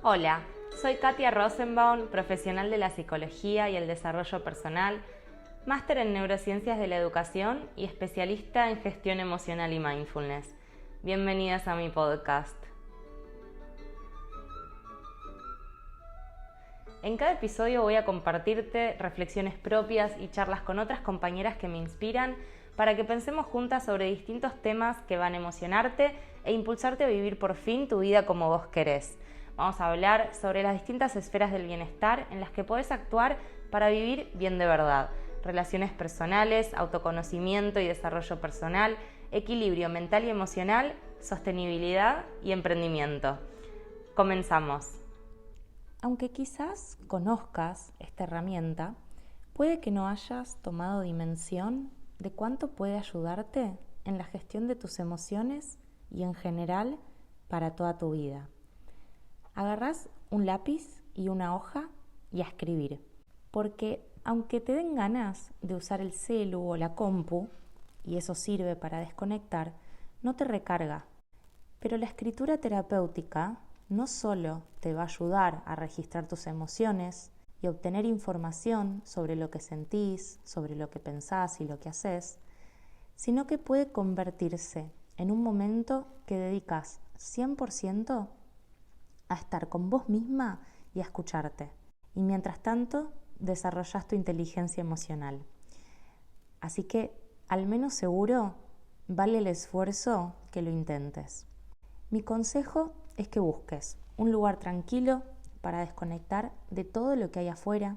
Hola, soy Katia Rosenbaum, profesional de la psicología y el desarrollo personal, máster en neurociencias de la educación y especialista en gestión emocional y mindfulness. Bienvenidas a mi podcast. En cada episodio voy a compartirte reflexiones propias y charlas con otras compañeras que me inspiran para que pensemos juntas sobre distintos temas que van a emocionarte e impulsarte a vivir por fin tu vida como vos querés. Vamos a hablar sobre las distintas esferas del bienestar en las que podés actuar para vivir bien de verdad. Relaciones personales, autoconocimiento y desarrollo personal, equilibrio mental y emocional, sostenibilidad y emprendimiento. Comenzamos. Aunque quizás conozcas esta herramienta, puede que no hayas tomado dimensión de cuánto puede ayudarte en la gestión de tus emociones y en general para toda tu vida. Agarrás un lápiz y una hoja y a escribir, porque aunque te den ganas de usar el celu o la compu, y eso sirve para desconectar, no te recarga. Pero la escritura terapéutica no solo te va a ayudar a registrar tus emociones y obtener información sobre lo que sentís, sobre lo que pensás y lo que haces, sino que puede convertirse en un momento que dedicas 100% a estar con vos misma y a escucharte. Y mientras tanto, desarrollas tu inteligencia emocional. Así que, al menos seguro, vale el esfuerzo que lo intentes. Mi consejo es que busques un lugar tranquilo para desconectar de todo lo que hay afuera,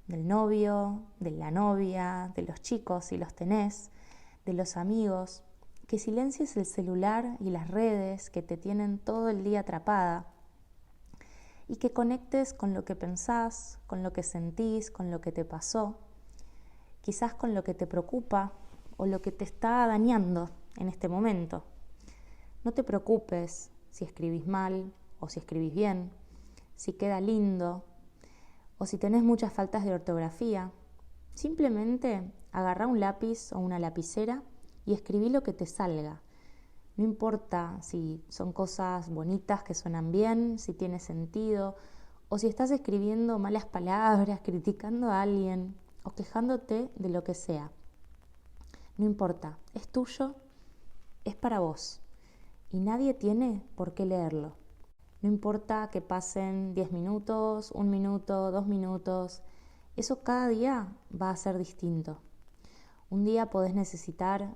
del novio, de la novia, de los chicos si los tenés, de los amigos, que silencies el celular y las redes que te tienen todo el día atrapada y que conectes con lo que pensás, con lo que sentís, con lo que te pasó, quizás con lo que te preocupa o lo que te está dañando en este momento. No te preocupes si escribís mal o si escribís bien, si queda lindo o si tenés muchas faltas de ortografía. Simplemente agarrá un lápiz o una lapicera y escribí lo que te salga. No importa si son cosas bonitas que suenan bien, si tiene sentido, o si estás escribiendo malas palabras, criticando a alguien o quejándote de lo que sea. No importa, es tuyo, es para vos y nadie tiene por qué leerlo. No importa que pasen 10 minutos, 1 minuto, 2 minutos, eso cada día va a ser distinto. Un día podés necesitar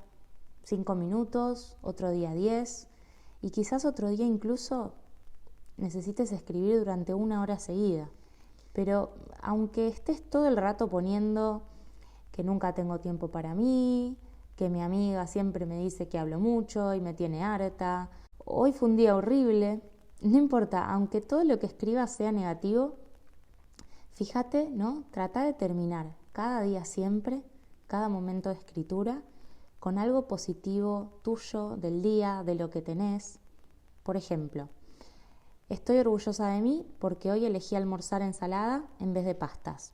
5 minutos, otro día 10 y quizás otro día incluso necesites escribir durante 1 hora seguida. Pero aunque estés todo el rato poniendo que nunca tengo tiempo para mí, que mi amiga siempre me dice que hablo mucho y me tiene harta, hoy fue un día horrible, no importa, aunque todo lo que escribas sea negativo, fíjate, ¿no? Trata de terminar cada día siempre, cada momento de escritura, con algo positivo tuyo, del día, de lo que tenés. Por ejemplo, estoy orgullosa de mí porque hoy elegí almorzar ensalada en vez de pastas.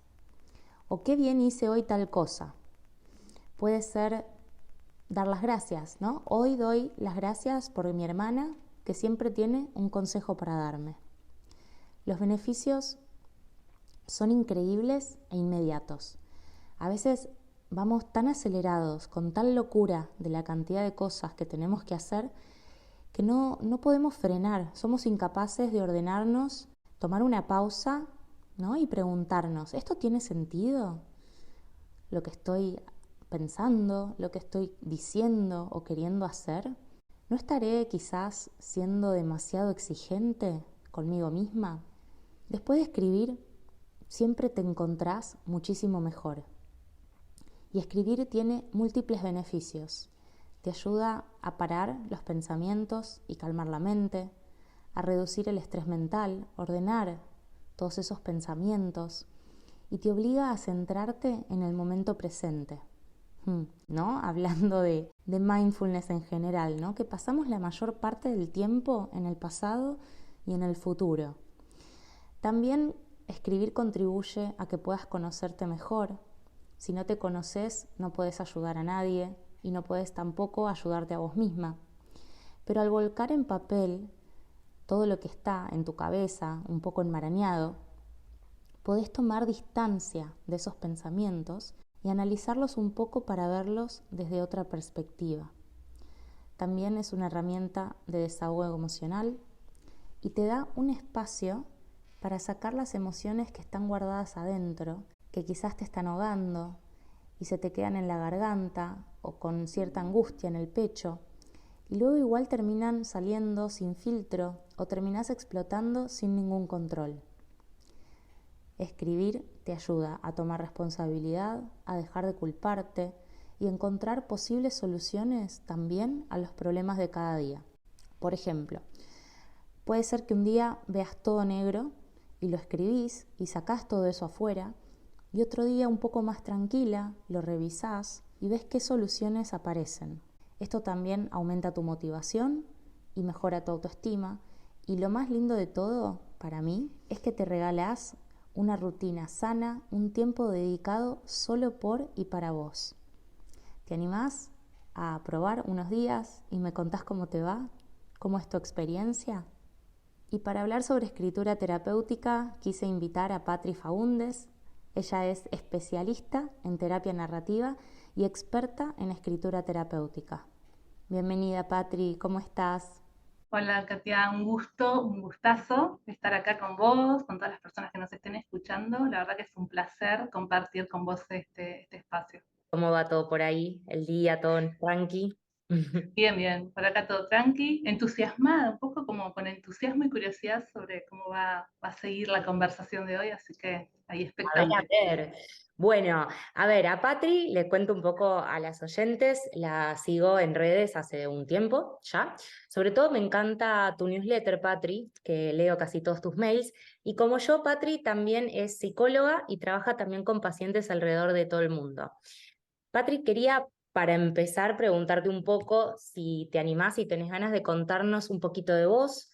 O qué bien hice hoy tal cosa. Puede ser dar las gracias, ¿no? Hoy doy las gracias por mi hermana que siempre tiene un consejo para darme. Los beneficios son increíbles e inmediatos. A veces vamos tan acelerados, con tal locura de la cantidad de cosas que tenemos que hacer, que no podemos frenar. Somos incapaces de ordenarnos, tomar una pausa, ¿no? Y preguntarnos, ¿esto tiene sentido? ¿Lo que estoy pensando, lo que estoy diciendo o queriendo hacer? ¿No estaré quizás siendo demasiado exigente conmigo misma? Después de escribir, siempre te encontrás muchísimo mejor. Y escribir tiene múltiples beneficios. Te ayuda a parar los pensamientos y calmar la mente, a reducir el estrés mental, ordenar todos esos pensamientos y te obliga a centrarte en el momento presente. ¿No? Hablando de mindfulness en general, ¿no? Que pasamos la mayor parte del tiempo en el pasado y en el futuro. También escribir contribuye a que puedas conocerte mejor. Si no te conoces, no puedes ayudar a nadie y no puedes tampoco ayudarte a vos misma. Pero al volcar en papel todo lo que está en tu cabeza, un poco enmarañado, podés tomar distancia de esos pensamientos y analizarlos un poco para verlos desde otra perspectiva. También es una herramienta de desahogo emocional y te da un espacio para sacar las emociones que están guardadas adentro, que quizás te están ahogando y se te quedan en la garganta o con cierta angustia en el pecho, y luego igual terminan saliendo sin filtro o terminás explotando sin ningún control. Escribir te ayuda a tomar responsabilidad, a dejar de culparte y encontrar posibles soluciones también a los problemas de cada día. Por ejemplo, puede ser que un día veas todo negro y lo escribís y sacás todo eso afuera, y otro día un poco más tranquila lo revisás y ves qué soluciones aparecen. Esto también aumenta tu motivación y mejora tu autoestima, y lo más lindo de todo para mí es que te regalás una rutina sana, un tiempo dedicado solo por y para vos. ¿Te animás a probar unos días y me contás cómo te va? ¿Cómo es tu experiencia? Y para hablar sobre escritura terapéutica quise invitar a Patri Faúndez. Ella es especialista en terapia narrativa y experta en escritura terapéutica. Bienvenida, Patri, ¿cómo estás? Hola, Katia, un gusto, un gustazo estar acá con vos, con todas las personas que nos estén escuchando. La verdad que es un placer compartir con vos este espacio. ¿Cómo va todo por ahí? ¿El día todo tranqui? Bien, bien, por acá todo tranqui, entusiasmada, un poco como con entusiasmo y curiosidad sobre cómo va a seguir la conversación de hoy, así que ahí A ver, a expectante. ver. Bueno, a ver, a Patri le cuento un poco a las oyentes, la sigo en redes hace un tiempo ya. Sobre todo me encanta tu newsletter, Patri, que leo casi todos tus mails. Y como yo, Patri también es psicóloga y trabaja también con pacientes alrededor de todo el mundo. Patri, quería para empezar preguntarte un poco si te animás y tenés ganas de contarnos un poquito de vos,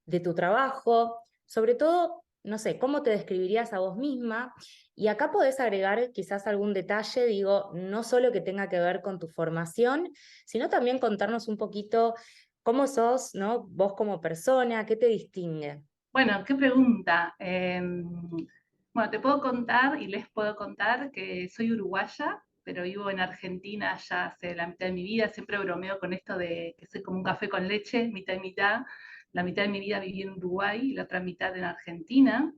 de tu trabajo, sobre todo, no sé, cómo te describirías a vos misma. Y acá podés agregar quizás algún detalle, digo, no solo que tenga que ver con tu formación, sino también contarnos un poquito cómo sos, ¿no? Vos como persona, qué te distingue. Bueno, qué pregunta. Bueno, te puedo contar y les puedo contar que soy uruguaya, pero vivo en Argentina ya hace la mitad de mi vida. Siempre bromeo con esto de que soy como un café con leche, mitad y mitad. La mitad de mi vida viví en Uruguay y la otra mitad en Argentina.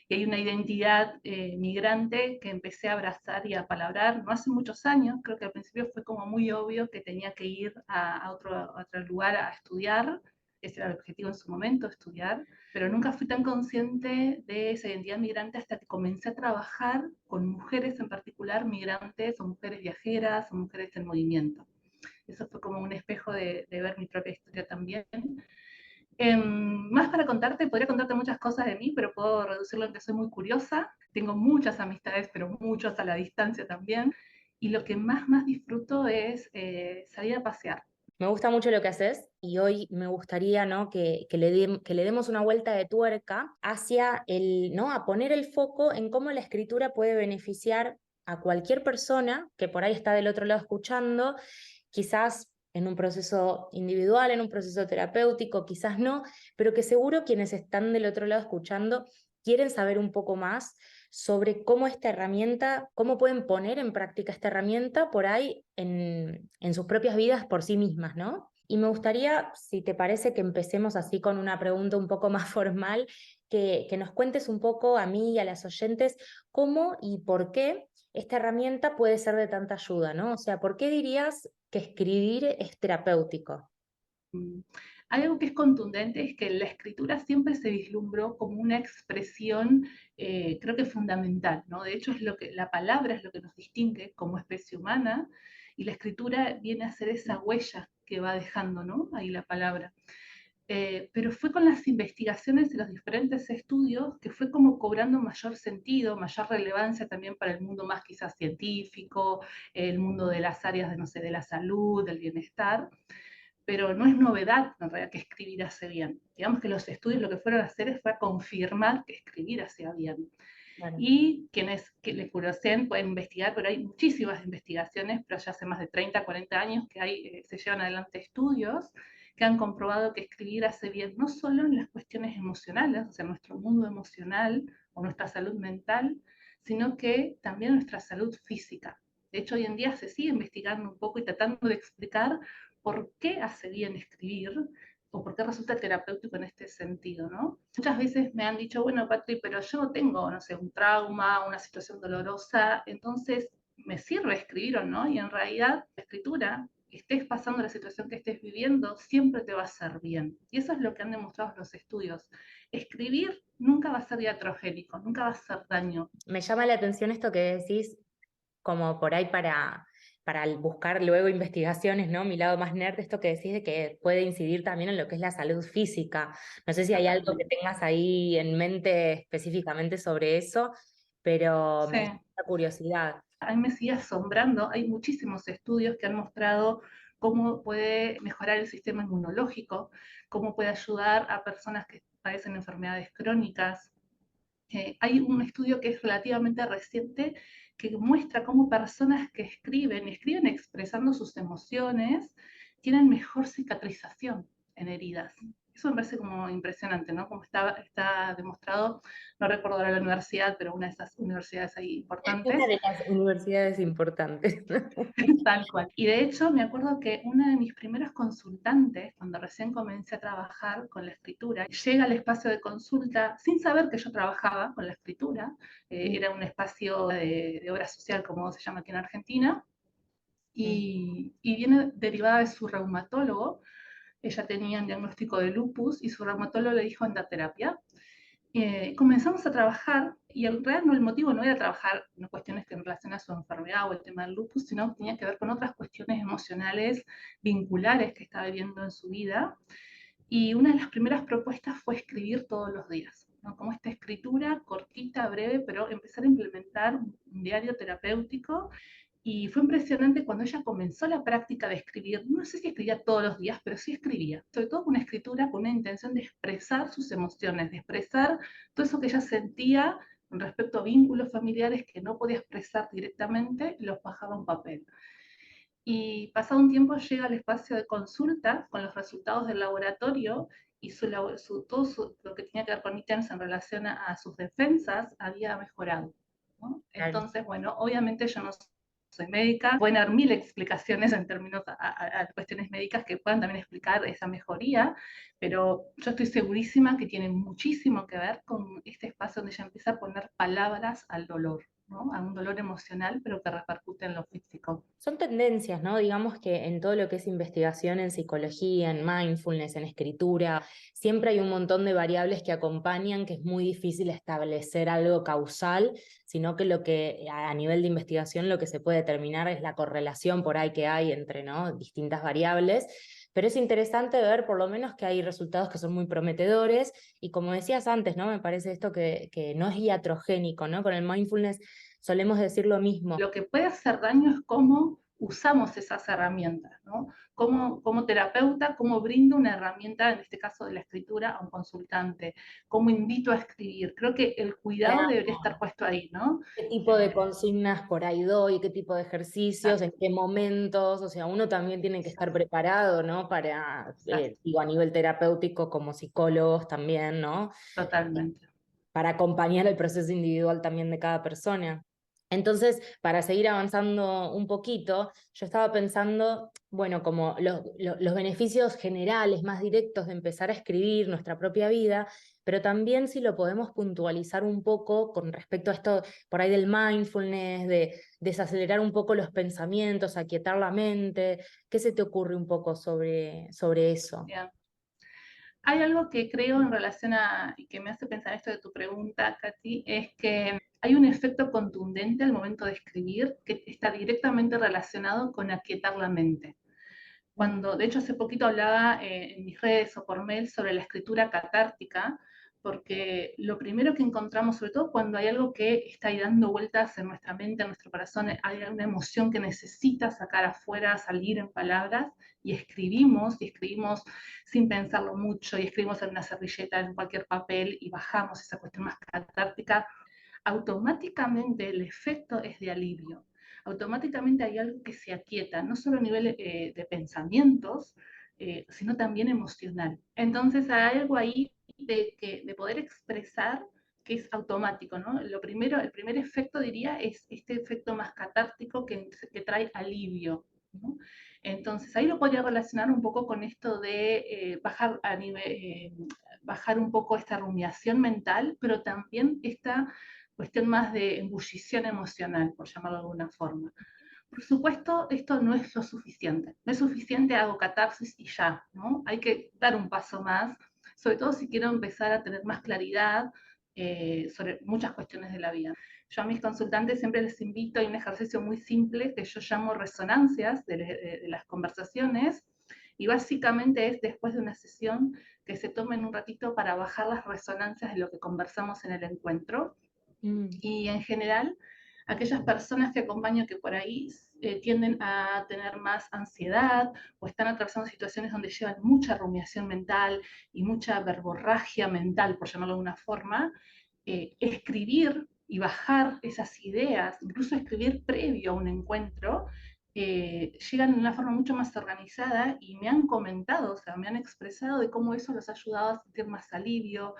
Y hay una identidad migrante que empecé a abrazar y a palabrar no hace muchos años. Creo que al principio fue como muy obvio que tenía que ir a otro lugar a estudiar. Ese era el objetivo en su momento, estudiar, pero nunca fui tan consciente de esa identidad migrante hasta que comencé a trabajar con mujeres en particular migrantes o mujeres viajeras o mujeres en movimiento. Eso fue como un espejo de ver mi propia historia también. Más para contarte, podría contarte muchas cosas de mí, pero puedo reducirlo en que soy muy curiosa, tengo muchas amistades, pero muchas a la distancia también, y lo que más disfruto es salir a pasear. Me gusta mucho lo que haces y hoy me gustaría, ¿no? que le demos una vuelta de tuerca hacia ¿no? A poner el foco en cómo la escritura puede beneficiar a cualquier persona que por ahí está del otro lado escuchando, quizás en un proceso individual, en un proceso terapéutico, quizás no, pero que seguro quienes están del otro lado escuchando quieren saber un poco más sobre cómo esta herramienta, cómo pueden poner en práctica esta herramienta por ahí en sus propias vidas por sí mismas, ¿no? Y me gustaría, si te parece, que empecemos así con una pregunta un poco más formal, que nos cuentes un poco a mí y a las oyentes cómo y por qué esta herramienta puede ser de tanta ayuda, ¿no? O sea, ¿por qué dirías que escribir es terapéutico? Mm, Algo que es contundente es que la escritura siempre se vislumbró como una expresión, creo que fundamental, ¿no? De hecho, es lo que, la palabra es lo que nos distingue como especie humana y la escritura viene a ser esa huella que va dejando, ¿no? Ahí la palabra. Pero fue con las investigaciones y los diferentes estudios que fue como cobrando mayor sentido, mayor relevancia también para el mundo más quizás científico, el mundo de las áreas de, no sé, de la salud, del bienestar, pero no es novedad en realidad que escribir hace bien. Digamos que los estudios lo que fueron a hacer fue a confirmar que escribir hacía bien. Claro. Y quienes que le curiosen pueden investigar, pero hay muchísimas investigaciones, pero ya hace más de 30, 40 años que hay, se llevan adelante estudios que han comprobado que escribir hace bien no solo en las cuestiones emocionales, o sea, nuestro mundo emocional o nuestra salud mental, sino que también nuestra salud física. De hecho, hoy en día se sigue investigando un poco y tratando de explicar por qué hace bien escribir o por qué resulta terapéutico en este sentido, ¿no? Muchas veces me han dicho, bueno, Patri, pero yo tengo, no sé, un trauma, una situación dolorosa, entonces, ¿me sirve escribir o no? Y en realidad, la escritura, estés pasando la situación que estés viviendo, siempre te va a hacer bien. Y eso es lo que han demostrado los estudios. Escribir nunca va a ser iatrogénico, nunca va a hacer daño. Me llama la atención esto que decís, como por ahí para buscar luego investigaciones, ¿no? Mi lado más nerd, esto que decís de que puede incidir también en lo que es la salud física. No sé si hay algo que Totalmente. tengas ahí en mente específicamente sobre eso, pero Sí. me da curiosidad. A mí me sigue asombrando, hay muchísimos estudios que han mostrado cómo puede mejorar el sistema inmunológico, cómo puede ayudar a personas que padecen enfermedades crónicas. Hay un estudio que es relativamente reciente que muestra cómo personas que escriben expresando sus emociones, tienen mejor cicatrización en heridas. Eso me parece como impresionante, ¿no? Como está demostrado, no recuerdo ahora la universidad, pero una de esas universidades ahí Una importantes. de las universidades importantes. Tal cual. Y de hecho me acuerdo que una de mis primeros consultantes, cuando recién comencé a trabajar con la escritura, llega al espacio de consulta sin saber que yo trabajaba con la escritura. Era un espacio de obra social, como se llama aquí en Argentina, y viene derivada de su reumatólogo. Ella tenía un diagnóstico de lupus y su reumatólogo le dijo anda a terapia. Comenzamos a trabajar y en realidad el motivo no era trabajar en cuestiones que en relación a su enfermedad o el tema del lupus, sino que tenía que ver con otras cuestiones emocionales vinculares que estaba viviendo en su vida. Y una de las primeras propuestas fue escribir todos los días, ¿no? Como esta escritura cortita, breve, pero empezar a implementar un diario terapéutico. Y fue impresionante cuando ella comenzó la práctica de escribir, no sé si escribía todos los días, pero sí escribía, sobre todo con una escritura con una intención de expresar sus emociones, de expresar todo eso que ella sentía con respecto a vínculos familiares que no podía expresar directamente, los bajaba a un papel. Y pasado un tiempo llega al espacio de consulta con los resultados del laboratorio y lo que tenía que ver con ítems en relación a sus defensas había mejorado, ¿no? Claro. Entonces, bueno, obviamente yo no soy médica, pueden haber mil explicaciones en términos a cuestiones médicas que puedan también explicar esa mejoría, pero yo estoy segurísima que tiene muchísimo que ver con este espacio donde ella empieza a poner palabras al dolor, ¿no? A un dolor emocional, pero que repercute en lo físico. Son tendencias, ¿no? Digamos que en todo lo que es investigación en psicología, en mindfulness, en escritura, siempre hay un montón de variables que acompañan, que es muy difícil establecer algo causal, sino que lo que a nivel de investigación lo que se puede determinar es la correlación por ahí que hay entre, ¿no?, distintas variables. Pero es interesante ver por lo menos que hay resultados que son muy prometedores y como decías antes, ¿no? Me parece esto que no es iatrogénico, ¿no? Con el mindfulness solemos decir lo mismo. Lo que puede hacer daño es cómo usamos esas herramientas, ¿no? Como terapeuta, cómo brindo una herramienta, en este caso de la escritura, a un consultante, cómo invito a escribir. Creo que el cuidado debería estar puesto ahí, ¿no? ¿Qué tipo de consignas por ahí doy? ¿Qué tipo de ejercicios? ¿En Exacto, qué momentos? O sea, uno también tiene que estar exacto, preparado, ¿no? Para, exacto, digo, a nivel terapéutico como psicólogos también, ¿no? totalmente. Para acompañar el proceso individual también de cada persona. Entonces, para seguir avanzando un poquito, yo estaba pensando, bueno, como los beneficios generales más directos de empezar a escribir nuestra propia vida, pero también si lo podemos puntualizar un poco con respecto a esto por ahí del mindfulness, de desacelerar un poco los pensamientos, aquietar la mente. ¿Qué se te ocurre un poco sobre eso? Bien. Hay algo que creo en relación y que me hace pensar esto de tu pregunta, Katy, es que hay un efecto contundente al momento de escribir que está directamente relacionado con aquietar la mente. Cuando, de hecho, hace poquito hablaba en mis redes o por mail sobre la escritura catártica, porque lo primero que encontramos, sobre todo cuando hay algo que está ahí dando vueltas en nuestra mente, en nuestro corazón, hay una emoción que necesita sacar afuera, salir en palabras, y escribimos sin pensarlo mucho, y escribimos en una servilleta, en cualquier papel, y bajamos esa cuestión más catártica, automáticamente el efecto es de alivio. Automáticamente hay algo que se aquieta, no solo a nivel de pensamientos, sino también emocional. Entonces hay algo ahí de poder expresar que es automático, ¿no? Lo primero, el primer efecto, diría, es este efecto más catártico que trae alivio, ¿no? Entonces ahí lo podría relacionar un poco con esto de bajar un poco esta rumiación mental, pero también esta cuestión más de embullición emocional, por llamarlo de alguna forma. Por supuesto, esto no es lo suficiente. No es suficiente, hago catarsis y ya, ¿no? Hay que dar un paso más, sobre todo si quiero empezar a tener más claridad sobre muchas cuestiones de la vida. Yo a mis consultantes siempre les invito a un ejercicio muy simple que yo llamo resonancias de las conversaciones, y básicamente es después de una sesión que se tomen un ratito para bajar las resonancias de lo que conversamos en el encuentro. Y en general, aquellas personas que acompaño que por ahí tienden a tener más ansiedad o están atravesando situaciones donde llevan mucha rumiación mental y mucha verborragia mental, por llamarlo de una forma, escribir y bajar esas ideas, incluso escribir previo a un encuentro, llegan de una forma mucho más organizada y me han comentado, o sea, me han expresado de cómo eso los ha ayudado a sentir más alivio,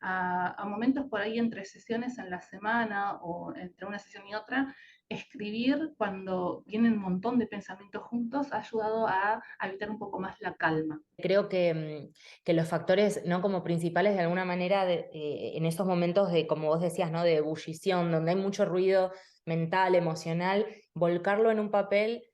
a momentos por ahí entre sesiones en la semana o entre una sesión y otra, escribir cuando vienen un montón de pensamientos juntos ha ayudado a evitar un poco más la calma. Creo que los factores, ¿no? Como principales de alguna manera en esos momentos de, como vos decías, ¿no? De ebullición, donde hay mucho ruido mental, emocional, volcarlo en un papel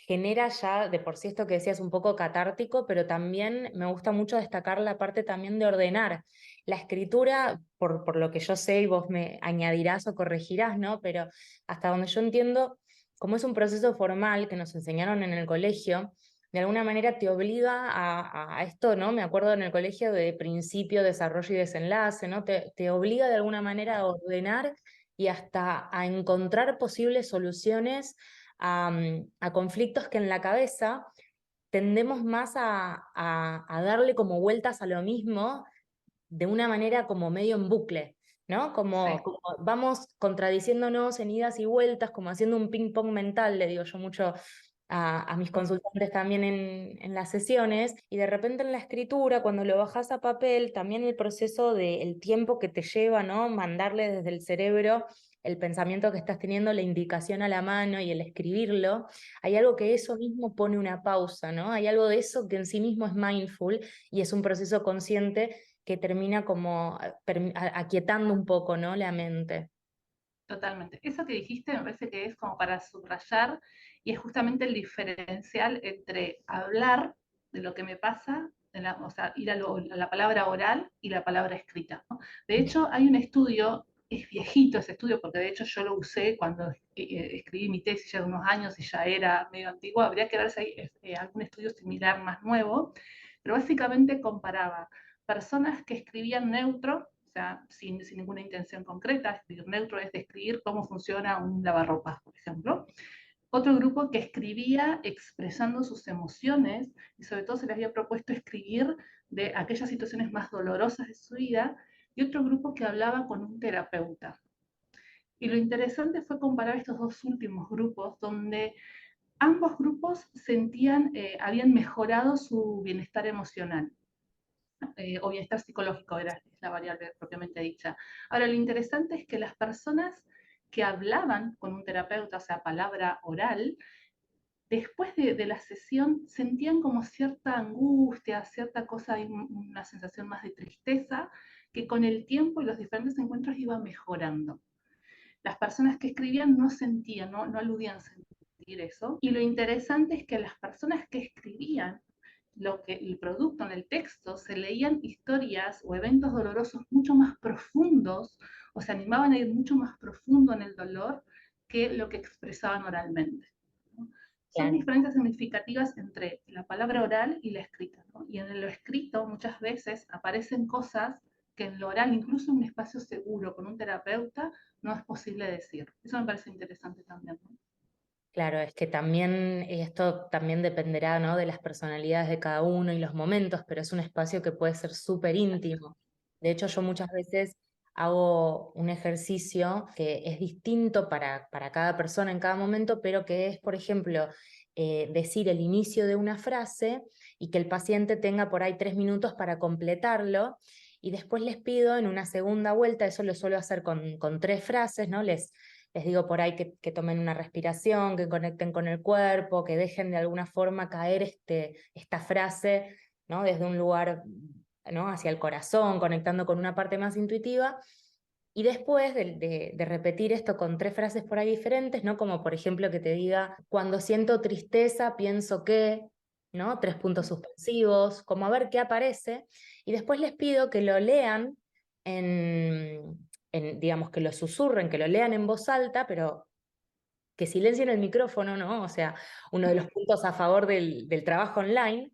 genera ya de por sí esto que decías un poco catártico, pero también me gusta mucho destacar la parte también de ordenar. La escritura, por lo que yo sé, y vos me añadirás o corregirás, ¿no? Pero hasta donde yo entiendo, como es un proceso formal que nos enseñaron en el colegio, de alguna manera te obliga a esto, ¿no? Me acuerdo en el colegio de principio, desarrollo y desenlace, ¿no? Te obliga de alguna manera a ordenar y hasta a encontrar posibles soluciones a conflictos que en la cabeza tendemos más a darle como vueltas a lo mismo de una manera como medio en bucle, ¿no? Sí. Como vamos contradiciéndonos en idas y vueltas, como haciendo un ping pong mental, le digo yo mucho a mis consultantes también en las sesiones, y de repente en la escritura, cuando lo bajas a papel, también el proceso del tiempo que te lleva, ¿no? Mandarle desde el cerebro el pensamiento que estás teniendo, la indicación a la mano y el escribirlo, hay algo que eso mismo pone una pausa, ¿no? Hay algo de eso que en sí mismo es mindful y es un proceso consciente que termina como aquietando un poco, ¿no? La mente. Totalmente. Eso que dijiste me parece que es como para subrayar y es justamente el diferencial entre hablar de lo que me pasa, o sea, ir a la palabra oral y la palabra escrita, ¿no? De hecho, hay un estudio, es viejito ese estudio, porque de hecho yo lo usé cuando escribí mi tesis ya de unos años y ya era medio antiguo, habría que verse ahí algún estudio similar más nuevo, pero básicamente comparaba personas que escribían neutro, o sea, sin ninguna intención concreta. Escribir neutro es describir cómo funciona un lavarropas, por ejemplo. Otro grupo que escribía expresando sus emociones y sobre todo se les había propuesto escribir de aquellas situaciones más dolorosas de su vida, y otro grupo que hablaba con un terapeuta. Y lo interesante fue comparar estos dos últimos grupos, donde ambos grupos habían mejorado su bienestar emocional. O bienestar psicológico era la variable propiamente dicha. Ahora, lo interesante es que las personas que hablaban con un terapeuta, o sea, palabra oral, después de la sesión sentían como cierta angustia, cierta cosa, una sensación más de tristeza, que con el tiempo y los diferentes encuentros iba mejorando. Las personas que escribían no sentían, no aludían a sentir eso. Y lo interesante es que las personas que escribían el producto en el texto, se leían historias o eventos dolorosos mucho más profundos, o se animaban a ir mucho más profundo en el dolor que lo que expresaban oralmente, ¿no? Son Claro. diferencias significativas entre la palabra oral y la escrita, ¿no? Y en lo escrito muchas veces aparecen cosas que en lo oral, incluso en un espacio seguro con un terapeuta, no es posible decir. Eso me parece interesante también, ¿no? Claro, es que también esto también dependerá, ¿no? De las personalidades de cada uno y los momentos, pero es un espacio que puede ser súper íntimo. De hecho, yo muchas veces hago un ejercicio que es distinto para cada persona en cada momento, pero que es, por ejemplo, decir el inicio de una frase y que el paciente tenga por ahí 3 minutos para completarlo. Y después les pido en una segunda vuelta, eso lo suelo hacer con 3 frases, ¿no? Les digo por ahí que tomen una respiración, que conecten con el cuerpo, que dejen de alguna forma caer esta frase, ¿no? Desde un lugar, ¿no? Hacia el corazón, conectando con una parte más intuitiva. Y después de repetir esto con 3 frases por ahí diferentes, ¿no? Como por ejemplo que te diga, cuando siento tristeza, pienso que, ¿no? 3 puntos suspensivos, como a ver qué aparece. Y después les pido que lo lean digamos, que lo susurren, que lo lean en voz alta, pero que silencien el micrófono, ¿no? O sea, uno de los puntos a favor del trabajo online,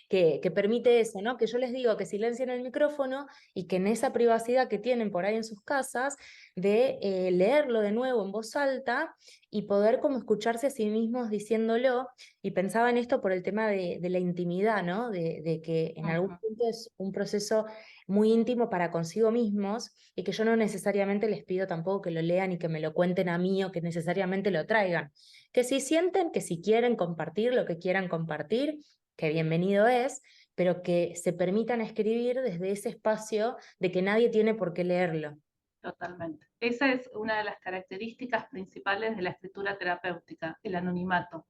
que permite eso, ¿no? Que yo les digo que silencien el micrófono y que en esa privacidad que tienen por ahí en sus casas, de leerlo de nuevo en voz alta y poder como escucharse a sí mismos diciéndolo. Y pensaba en esto por el tema de la intimidad, ¿no? De que en algún Ujú. punto es un proceso muy íntimo para consigo mismos y que yo no necesariamente les pido tampoco que lo lean y que me lo cuenten a mí o que necesariamente lo traigan. Que si sienten, que si quieren compartir lo que quieran compartir, que bienvenido es, pero que se permitan escribir desde ese espacio de que nadie tiene por qué leerlo. Totalmente. Esa es una de las características principales de la escritura terapéutica, el anonimato.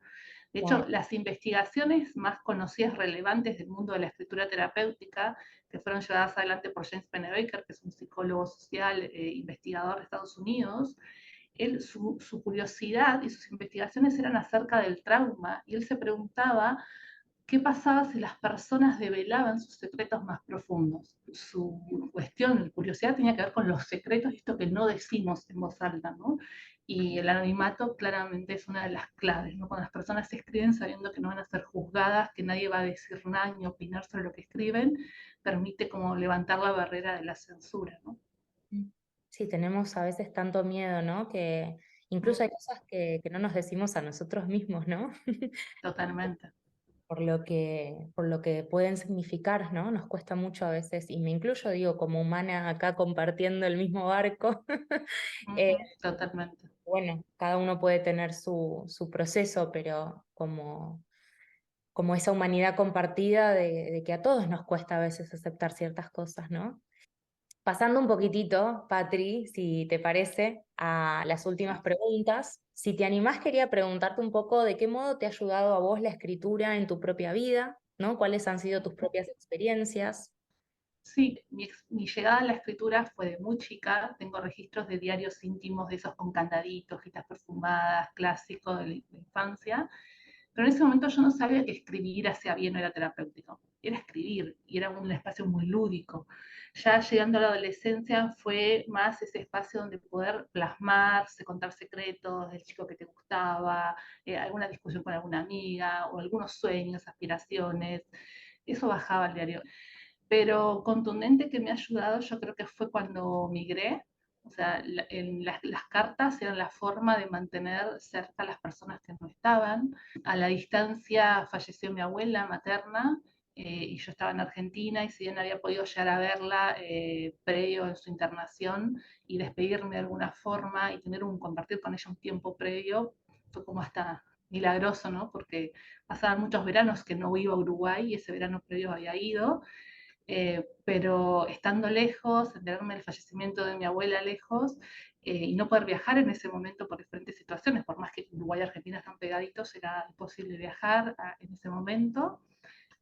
De hecho, Claro. las investigaciones más conocidas, relevantes del mundo de la escritura terapéutica, que fueron llevadas adelante por James Pennebaker, que es un psicólogo social, investigador de Estados Unidos, su curiosidad y sus investigaciones eran acerca del trauma, y él se preguntaba qué pasaba si las personas develaban sus secretos más profundos. Su cuestión, curiosidad tenía que ver con los secretos, esto que no decimos en voz alta, ¿no? Y el anonimato claramente es una de las claves, ¿no? Cuando las personas escriben sabiendo que no van a ser juzgadas, que nadie va a decir nada ni opinar sobre lo que escriben, permite como levantar la barrera de la censura, ¿no? Sí, tenemos a veces tanto miedo, ¿no? Que incluso hay cosas que no nos decimos a nosotros mismos, ¿no? Totalmente. Por lo que pueden significar, ¿no? Nos cuesta mucho a veces, y me incluyo, digo, como humana acá compartiendo el mismo barco. eh, Totalmente. bueno, cada uno puede tener su proceso, pero como esa humanidad compartida de que a todos nos cuesta a veces aceptar ciertas cosas, ¿no? Pasando un poquitito, Patri, si te parece, a las últimas preguntas. Si te animás, quería preguntarte un poco de qué modo te ha ayudado a vos la escritura en tu propia vida, ¿no? ¿Cuáles han sido tus propias experiencias? Sí, mi llegada a la escritura fue de muy chica. Tengo registros de diarios íntimos de esos con candaditos, hojitas perfumadas, clásicos de la infancia. Pero en ese momento yo no sabía que escribir hacía bien o era terapéutico. Era escribir y era un espacio muy lúdico. Ya llegando a la adolescencia fue más ese espacio donde poder plasmarse, contar secretos del chico que te gustaba, alguna discusión con alguna amiga o algunos sueños, aspiraciones. Eso bajaba al diario, pero contundente que me ha ayudado yo creo que fue cuando migré. O sea, las cartas eran la forma de mantener cerca a las personas que no estaban. A la distancia falleció mi abuela materna, y yo estaba en Argentina, y si bien había podido llegar a verla previo en su internación y despedirme de alguna forma y tener compartir con ella un tiempo previo, fue como hasta milagroso, ¿no? Porque pasaban muchos veranos que no iba a Uruguay y ese verano previo había ido, pero estando lejos, enterarme del fallecimiento de mi abuela lejos, y no poder viajar en ese momento por diferentes situaciones, por más que Uruguay y Argentina están pegaditos, era imposible viajar en ese momento.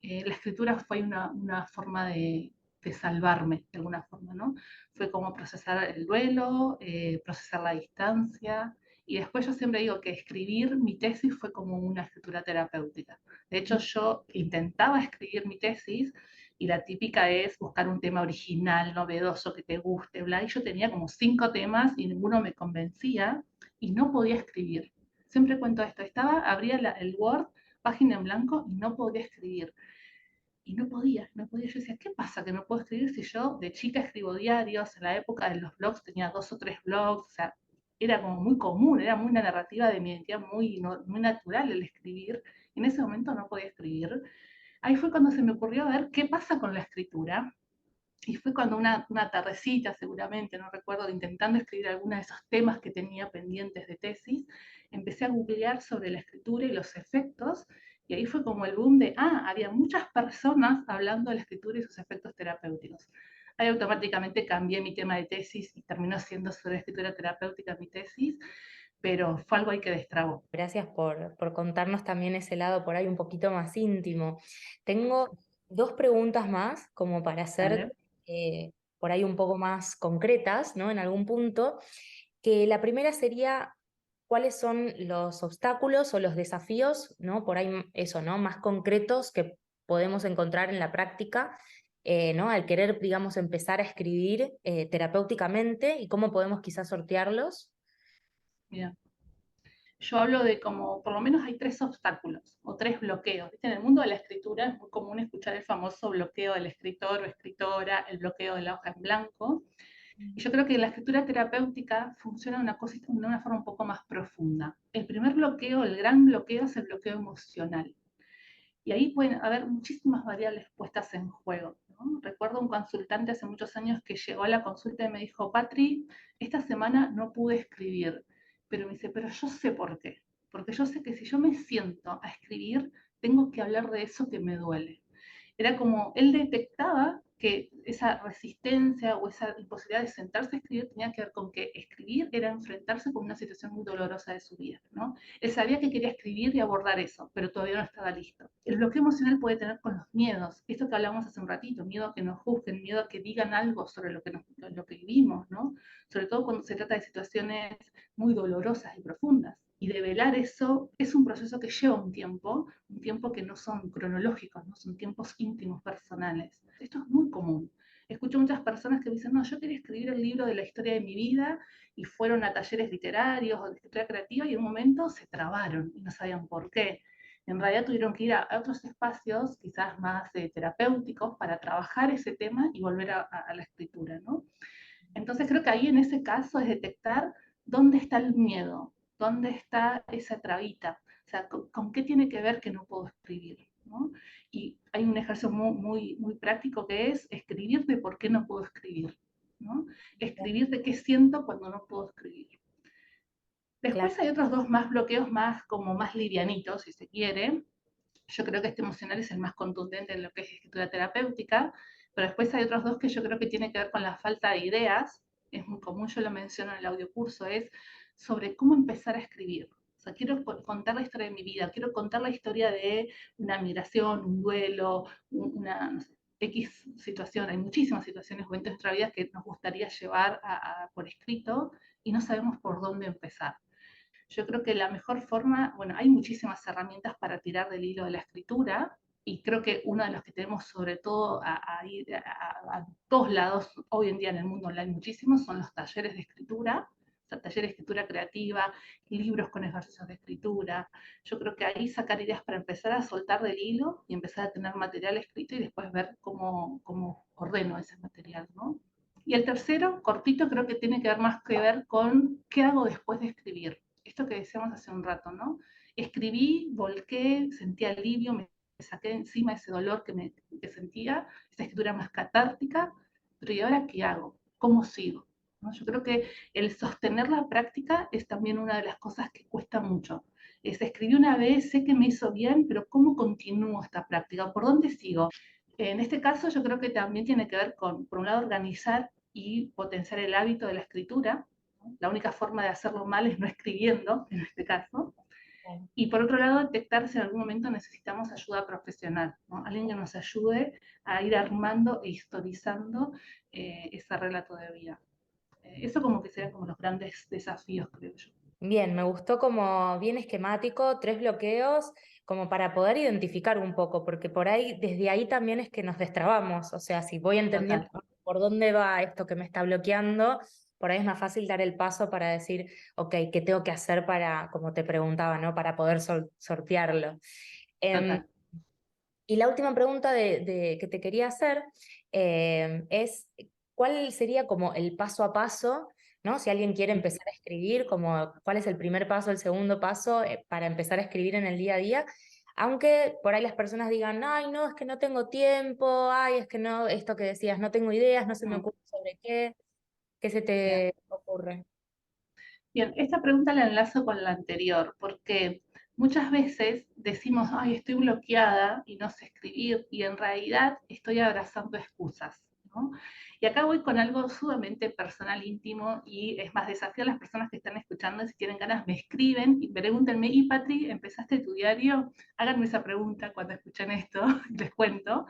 La escritura fue una forma de salvarme, de alguna forma, ¿no? Fue como procesar el duelo, procesar la distancia, y después yo siempre digo que escribir mi tesis fue como una escritura terapéutica. De hecho, yo intentaba escribir mi tesis y la típica es buscar un tema original, novedoso, que te guste, bla, y yo tenía como 5 temas y ninguno me convencía y no podía escribir. Siempre cuento esto, abría el Word, página en blanco y no podía escribir. Y no podía. Yo decía, ¿qué pasa que no puedo escribir si yo de chica escribo diarios? En la época de los blogs tenía 2 o 3 blogs, o sea, era como muy común, era muy una narrativa de mi identidad muy, muy natural el escribir. Y en ese momento no podía escribir. Ahí fue cuando se me ocurrió ver qué pasa con la escritura. Y fue cuando una tardecita, seguramente, no recuerdo, intentando escribir algunos de esos temas que tenía pendientes de tesis, empecé a googlear sobre la escritura y los efectos, Y ahí fue como el boom de, había muchas personas hablando de la escritura y sus efectos terapéuticos. Ahí automáticamente cambié mi tema de tesis y terminó siendo sobre escritura terapéutica mi tesis, pero fue algo ahí que destrabó. Gracias por contarnos también ese lado por ahí un poquito más íntimo. Tengo dos preguntas más como para hacer ¿Vale? por ahí un poco más concretas, ¿no? En algún punto, que la primera sería, ¿cuáles son los obstáculos o los desafíos, ¿no? Por ahí eso, ¿no? Más concretos que podemos encontrar en la práctica, ¿no? Al querer, digamos, empezar a escribir terapéuticamente y cómo podemos quizás sortearlos. Mira, yo hablo de como, por lo menos hay tres obstáculos o tres bloqueos. ¿Viste? En el mundo de la escritura es muy común escuchar el famoso bloqueo del escritor o escritora, el bloqueo de la hoja en blanco. Y yo creo que la escritura terapéutica funciona de una forma un poco más profunda. El primer bloqueo, el gran bloqueo, es el bloqueo emocional. Y ahí pueden haber muchísimas variables puestas en juego, ¿no? Recuerdo un consultante hace muchos años que llegó a la consulta y me dijo, Patri, esta semana no pude escribir, pero me dice, pero yo sé por qué, porque yo sé que si yo me siento a escribir, tengo que hablar de eso que me duele. Era como él detectaba que esa resistencia o esa imposibilidad de sentarse a escribir tenía que ver con que escribir era enfrentarse con una situación muy dolorosa de su vida, ¿no? Él sabía que quería escribir y abordar eso, pero todavía no estaba listo. El bloqueo emocional puede tener con los miedos, esto que hablamos hace un ratito, miedo a que nos juzguen, miedo a que digan algo sobre lo que vivimos, ¿no? Sobre todo cuando se trata de situaciones muy dolorosas y profundas. Y develar eso es un proceso que lleva un tiempo que no son cronológicos, no son tiempos íntimos, personales. Esto es muy común. Escucho muchas personas que dicen, no, yo quería escribir el libro de la historia de mi vida y fueron a talleres literarios o de escritura creativa y en un momento se trabaron y no sabían por qué. En realidad tuvieron que ir a otros espacios, quizás más terapéuticos, para trabajar ese tema y volver a la escritura, ¿no? Entonces creo que ahí en ese caso es detectar dónde está el miedo, dónde está esa trabita, o sea, con qué tiene que ver que no puedo escribir, ¿no? Y hay un ejercicio muy práctico que es escribir de por qué no puedo escribir, ¿no? Escribir de qué siento cuando no puedo escribir. Claro. Después hay otros dos más bloqueos más como más livianitos, si se quiere. Yo creo que este emocional es el más contundente en lo que es escritura terapéutica, pero después hay otros dos que yo creo que tienen que ver con la falta de ideas. Es muy común, yo lo menciono en el audiocurso, es sobre cómo empezar a escribir. O sea, quiero contar la historia de mi vida, quiero contar la historia de una migración, un duelo, una, no sé, X situación. Hay muchísimas situaciones o eventos en nuestra vida que nos gustaría llevar por escrito y no sabemos por dónde empezar. Yo creo que la mejor forma, bueno, hay muchísimas herramientas para tirar del hilo de la escritura y creo que uno de los que tenemos sobre todo a todos lados, hoy en día en el mundo online muchísimos, son los talleres de escritura, o sea, talleres de escritura creativa, libros con ejercicios de escritura. Yo creo que ahí sacar ideas para empezar a soltar del hilo y empezar a tener material escrito y después ver cómo ordeno ese material, ¿no? Y el tercero, cortito, creo que tiene que ver más que ver con qué hago después de escribir. Esto que decíamos hace un rato, ¿no? Escribí, volqué, sentí alivio, me saqué encima ese dolor que sentía, esa escritura más catártica, pero ¿y ahora qué hago? ¿Cómo sigo? ¿No? Yo creo que el sostener la práctica es también una de las cosas que cuesta mucho. Es escribí una vez, sé que me hizo bien, pero ¿cómo continúo esta práctica? ¿Por dónde sigo? En este caso yo creo que también tiene que ver con, por un lado, organizar y potenciar el hábito de la escritura. La única forma de hacerlo mal es no escribiendo, en este caso. Y por otro lado, detectar si en algún momento necesitamos ayuda profesional, ¿no? Alguien que nos ayude a ir armando e historizando ese relato de vida. Eso como que serían como los grandes desafíos, creo yo. Bien, me gustó como bien esquemático, tres bloqueos, como para poder identificar un poco, porque por ahí, desde ahí también es que nos destrabamos. O sea, si voy entendiendo Total, por dónde va esto que me está bloqueando, por ahí es más fácil dar el paso para decir, ok, ¿qué tengo que hacer para, como te preguntaba, ¿no? Para poder sortearlo. Em, total. y la última pregunta que te quería hacer es, ¿cuál sería como el paso a paso, ¿no? Si alguien quiere empezar a escribir, como, ¿cuál es el primer paso, el segundo paso para empezar a escribir en el día a día? Aunque por ahí las personas digan, ay, no, es que no tengo tiempo, ay, es que no, esto que decías, no tengo ideas, no se me Mm, ocurre sobre qué se bien. te ocurre. Bien, esta pregunta la enlazo con la anterior, porque muchas veces decimos, ay, estoy bloqueada y no sé escribir, y en realidad estoy abrazando excusas, ¿no? Y acá voy con algo sumamente personal, íntimo, y es más, desafío a las personas que están escuchando, si tienen ganas, me escriben y pregúntenme, y Patri, ¿empezaste tu diario? Háganme esa pregunta cuando escuchen esto, les cuento.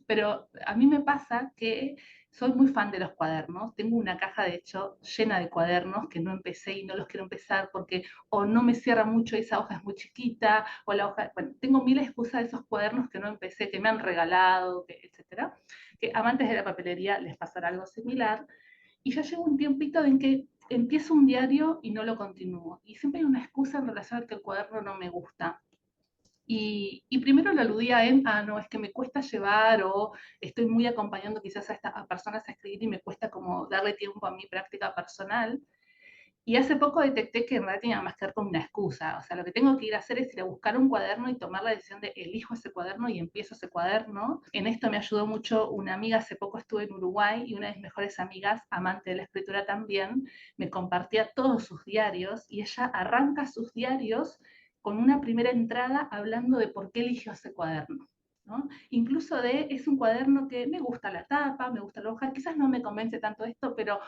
Pero a mí me pasa que soy muy fan de los cuadernos. Tengo una caja, de hecho, llena de cuadernos que no empecé y no los quiero empezar porque o no me cierra mucho, esa hoja es muy chiquita, o la hoja, bueno, tengo mil excusas de esos cuadernos que no empecé, que me han regalado, etcétera. Que amantes de la papelería les pasará algo similar. Y ya llevo un tiempito en que empiezo un diario y no lo continúo. Y siempre hay una excusa en relación a que el cuaderno no me gusta. Y primero lo aludía en, no, es que me cuesta llevar o estoy muy acompañando quizás a personas a escribir y me cuesta como darle tiempo a mi práctica personal. Y hace poco detecté que en realidad tenía más que ver con una excusa. O sea, lo que tengo que ir a hacer es ir a buscar un cuaderno y tomar la decisión de elijo ese cuaderno y empiezo ese cuaderno. En esto me ayudó mucho una amiga, hace poco estuve en Uruguay y una de mis mejores amigas, amante de la escritura también, me compartía todos sus diarios y ella arranca sus diarios con una primera entrada hablando de por qué eligió ese cuaderno. ¿No? Incluso es un cuaderno que me gusta la tapa, me gusta la hoja, quizás no me convence tanto esto, pero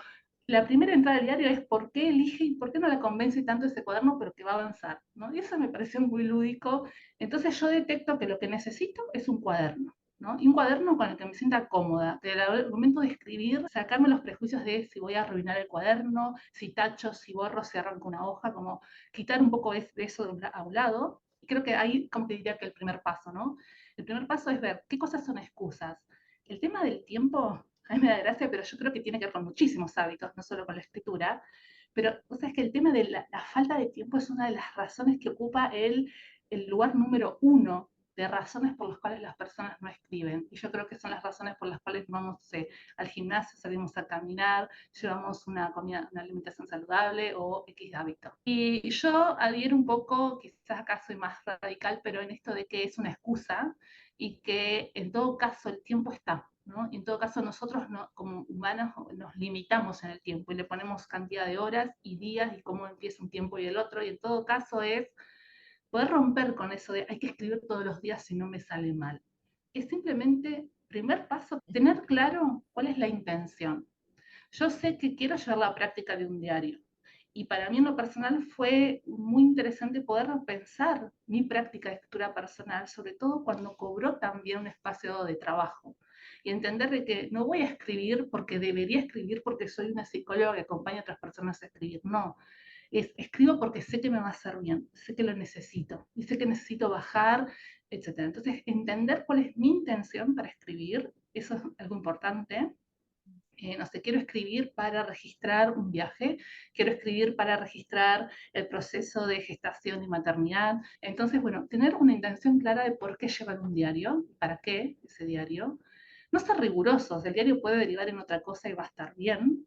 la primera entrada del diario es por qué elige y por qué no la convence tanto ese cuaderno, pero que va a avanzar, ¿no? Y eso me pareció muy lúdico. Entonces yo detecto que lo que necesito es un cuaderno, ¿no? Y un cuaderno con el que me sienta cómoda. Al momento de escribir, sacarme los prejuicios de si voy a arruinar el cuaderno, si tacho, si borro, si arranco una hoja, como quitar un poco de eso a un lado. Y creo que ahí, como te diría que el primer paso, ¿no? El primer paso es ver qué cosas son excusas. El tema del tiempo a mí me da gracia, pero yo creo que tiene que ver con muchísimos hábitos, no solo con la escritura. Pero, o sea, es que el tema de la falta de tiempo es una de las razones que ocupa el lugar número uno de razones por las cuales las personas no escriben. Y yo creo que son las razones por las cuales vamos al gimnasio, salimos a caminar, llevamos una comida, una alimentación saludable o X hábito. Y yo adhiero un poco, quizás acá soy más radical, pero en esto de que es una excusa y que en todo caso el tiempo está. ¿No? Y en todo caso nosotros no, como humanos nos limitamos en el tiempo y le ponemos cantidad de horas y días y cómo empieza un tiempo y el otro, y en todo caso es poder romper con eso de hay que escribir todos los días si no me sale mal. Es simplemente, primer paso, tener claro cuál es la intención. Yo sé que quiero llevar la práctica de un diario. Y para mí en lo personal fue muy interesante poder pensar mi práctica de escritura personal, sobre todo cuando cobró también un espacio de trabajo. Y entender de que no voy a escribir porque debería escribir porque soy una psicóloga que acompaña a otras personas a escribir. No, escribo porque sé que me va a hacer bien, sé que lo necesito y sé que necesito bajar, etcétera. Entonces, entender cuál es mi intención para escribir, eso es algo importante. No sé, quiero escribir para registrar un viaje, quiero escribir para registrar el proceso de gestación y maternidad. Entonces, bueno, tener una intención clara de por qué llevar un diario, para qué ese diario. No ser rigurosos, el diario puede derivar en otra cosa y va a estar bien.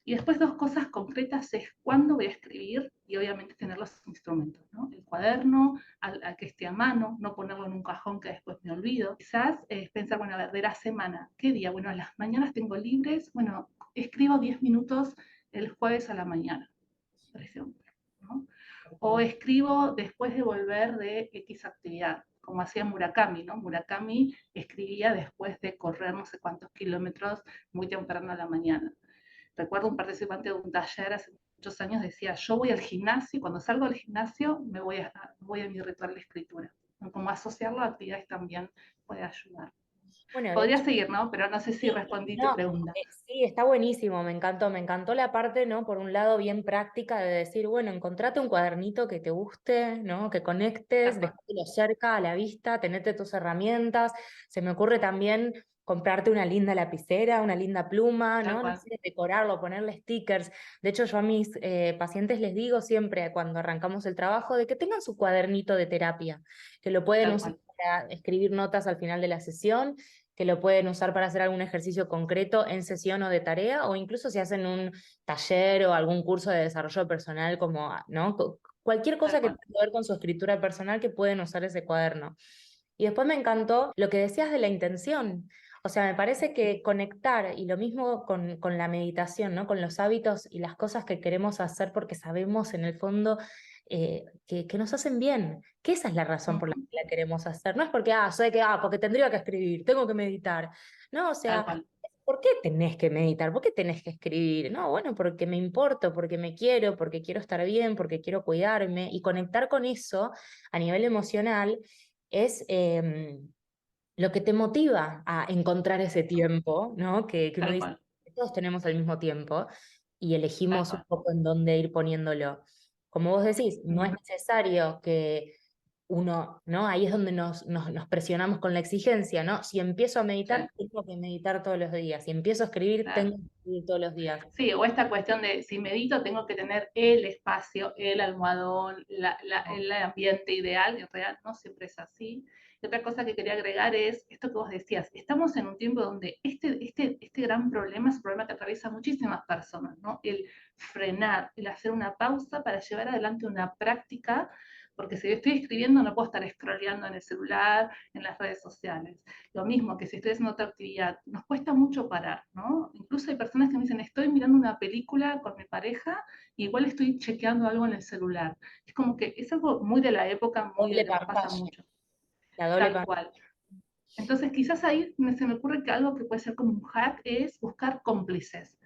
Y después dos cosas concretas es cuándo voy a escribir y obviamente tener los instrumentos, ¿no? El cuaderno, al que esté a mano, no ponerlo en un cajón que después me olvido. Quizás pensar, bueno, a ver, de la semana, ¿qué día? Bueno, a las mañanas tengo libres, bueno, escribo 10 minutos el jueves a la mañana, por ejemplo, ¿no? O escribo después de volver de X actividad, como hacía Murakami, ¿no? Murakami escribía después de correr no sé cuántos kilómetros muy temprano a la mañana. Recuerdo un participante de un taller hace muchos años decía, yo voy al gimnasio y cuando salgo del gimnasio voy a mi ritual de escritura. Como asociarlo a actividades también puede ayudar. Bueno, de Podría hecho, seguir, ¿no? Pero no sé si sí, respondí tu no, pregunta. sí, está buenísimo, me encantó la parte, ¿no? Por un lado bien práctica de decir, bueno, encontrate un cuadernito que te guste, ¿no? Que conectes, dejátelo cerca a la vista, tenete tus herramientas. Se me ocurre también comprarte una linda lapicera, una linda pluma, Tal ¿no? No cual. sé, decorarlo, ponerle stickers. De hecho, yo a mis pacientes les digo siempre cuando arrancamos el trabajo de que tengan su cuadernito de terapia, que lo pueden Tal usar cual. para escribir notas al final de la sesión, que lo pueden usar para hacer algún ejercicio concreto en sesión o de tarea, o incluso si hacen un taller o algún curso de desarrollo personal, como, ¿no? Cualquier Tal cosa que cual. tenga que ver con su escritura personal que pueden usar ese cuaderno. Y después me encantó lo que decías de la intención. O sea, me parece que conectar, y lo mismo con la meditación, ¿no? Con los hábitos y las cosas que queremos hacer porque sabemos en el fondo que nos hacen bien, que esa es la razón por la Ujú. que la queremos hacer. No es porque, porque tendría que escribir, tengo que meditar. No, o Tal sea, cual. ¿por qué tenés que meditar? ¿Por qué tenés que escribir? No, bueno, porque me importo, porque me quiero, porque quiero estar bien, porque quiero cuidarme y conectar con eso a nivel emocional es lo que te motiva a encontrar ese tiempo, ¿no? Que uno Tal dice, cual. todos tenemos el mismo tiempo y Tal elegimos un cual. poco en dónde ir poniéndolo. Como vos decís, no es Ujú. necesario que uno, ¿no? Ahí es donde nos presionamos con la exigencia, ¿no? Si empiezo a Sí, meditar, tengo que meditar todos los días. Si empiezo a escribir, claro. tengo que escribir todos los días. Sí, o esta cuestión de si medito tengo que tener el espacio, el almohadón, el ambiente ideal, en realidad no siempre es así. Y otra cosa que quería agregar es esto que vos decías, estamos en un tiempo donde este gran problema es un problema que atraviesa muchísimas personas, ¿no? El frenar, el hacer una pausa para llevar adelante una práctica, porque si yo estoy escribiendo no puedo estar scrolleando en el celular, en las redes sociales. Lo mismo que si estoy haciendo otra actividad, nos cuesta mucho parar, ¿no? Incluso hay personas que me dicen, estoy mirando una película con mi pareja y igual estoy chequeando algo en el celular. Es como que es algo muy de la época, muy de Doble que nos pasa pantalla, mucho, la doble tal pantalla. cual. Entonces, quizás ahí se me ocurre que algo que puede ser como un hack es buscar cómplices.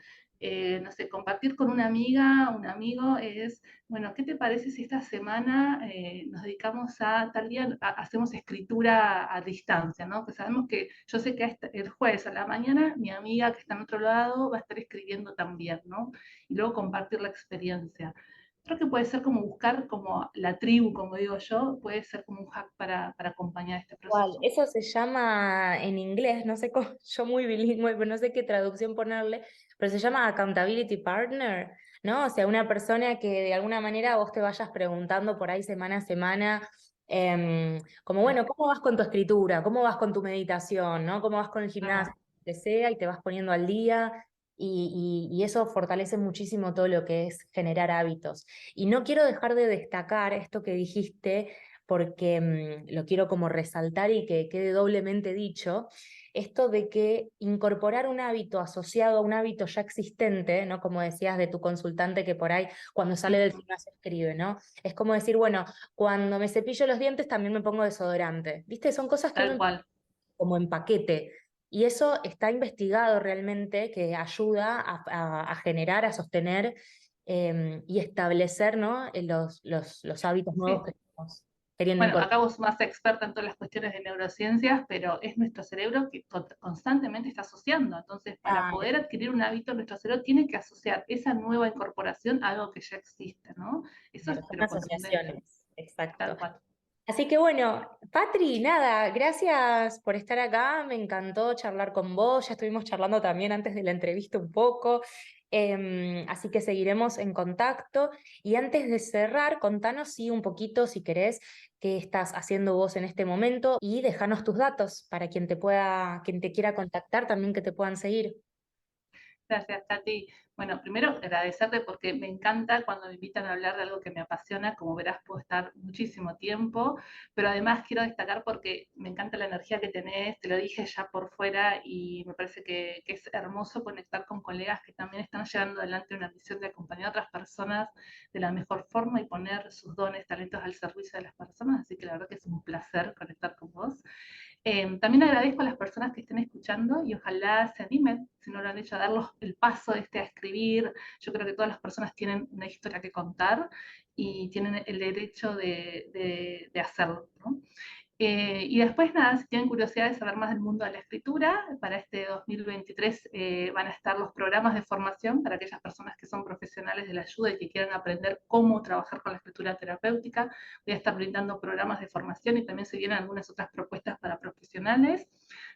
No sé, compartir con una amiga, un amigo, es, bueno, ¿qué te parece si esta semana nos dedicamos a tal día, hacemos escritura a distancia, ¿no? Pues sabemos que yo sé que el jueves a la mañana mi amiga que está en otro lado va a estar escribiendo también, ¿no? Y luego compartir la experiencia. Creo que puede ser como buscar como la tribu, como digo yo, puede ser como un hack para acompañar este ¿Cuál? proceso. Eso se llama en inglés, no sé cómo, yo muy bilingüe, pero no sé qué traducción ponerle, pero se llama accountability partner, ¿no? O sea, una persona que de alguna manera vos te vayas preguntando por ahí semana a semana, como Sí, bueno, ¿cómo vas con tu escritura? ¿Cómo vas con tu meditación? ¿No? ¿Cómo vas con el tal gimnasio? cual. Que sea, y te vas poniendo al día. Y eso fortalece muchísimo todo lo que es generar hábitos. Y no quiero dejar de destacar esto que dijiste porque lo quiero como resaltar y que quede doblemente dicho, esto de que incorporar un hábito asociado a un hábito ya existente, ¿no? Como decías de tu consultante que por ahí cuando sale del Ujú. gimnasio escribe, ¿no? Es como decir, bueno, cuando me cepillo los dientes también me pongo desodorante, ¿viste? Son cosas que Tal uno cual. como en paquete. Y eso está investigado realmente, que ayuda a generar, a sostener y establecer, ¿no? Los hábitos nuevos Sí. que estamos queriendo Bueno, incorporar. acá vos más experta en todas las cuestiones de neurociencias, pero es nuestro cerebro que constantemente está asociando. Entonces, para Claro, poder adquirir un hábito, nuestro cerebro tiene que asociar esa nueva incorporación a algo que ya existe, ¿no? Eso es, son pero contundente, asociaciones, exacto. tal cual. Así que bueno, Patri, nada, gracias por estar acá, me encantó charlar con vos, ya estuvimos charlando también antes de la entrevista un poco, así que seguiremos en contacto. Y antes de cerrar, contanos sí un poquito, si querés, qué estás haciendo vos en este momento y déjanos tus datos para quien te pueda, quien te quiera contactar también que te puedan seguir. Gracias, Tati. Bueno, primero agradecerte porque me encanta cuando me invitan a hablar de algo que me apasiona. Como verás, puedo estar muchísimo tiempo, pero además quiero destacar porque me encanta la energía que tenés, te lo dije ya por fuera y me parece que es hermoso conectar con colegas que también están llevando adelante una misión de acompañar a otras personas de la mejor forma y poner sus dones, talentos al servicio de las personas. Así que la verdad que es un placer conectar con vos. También agradezco a las personas que estén escuchando y ojalá se animen, si no lo han hecho, a darlos el paso a escribir. Yo creo que todas las personas tienen una historia que contar y tienen el derecho de hacerlo, ¿no? Y después, nada, si tienen curiosidad de saber más del mundo de la escritura, para este 2023 van a estar los programas de formación para aquellas personas que son profesionales de la ayuda y que quieran aprender cómo trabajar con la escritura terapéutica. Voy a estar brindando programas de formación y también se vienen algunas otras propuestas para profesionales.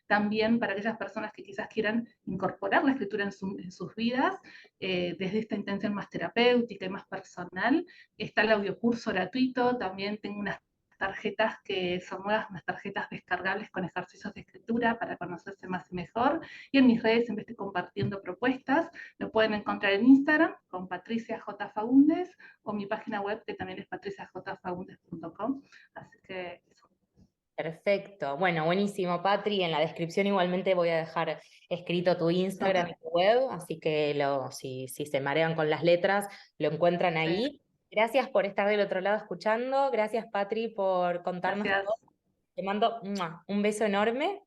También para aquellas personas que quizás quieran incorporar la escritura en sus vidas, desde esta intención más terapéutica y más personal. Está el audiocurso gratuito, también tengo unas tarjetas que son nuevas, unas tarjetas descargables con ejercicios de escritura para conocerse más y mejor. Y en mis redes siempre estoy compartiendo propuestas. Me pueden encontrar en Instagram con Patricia J. Faúndez o mi página web que también es patriciajfaúndez.com. Así que eso. Perfecto. Bueno, buenísimo, Patri. En la descripción igualmente voy a dejar escrito tu Instagram Súper. y tu web, así que si se marean con las letras, lo encuentran Sí. ahí. Gracias por estar del otro lado escuchando. Gracias, Patri, por contarnos Gracias. todo. Te mando ¡mua! Un beso enorme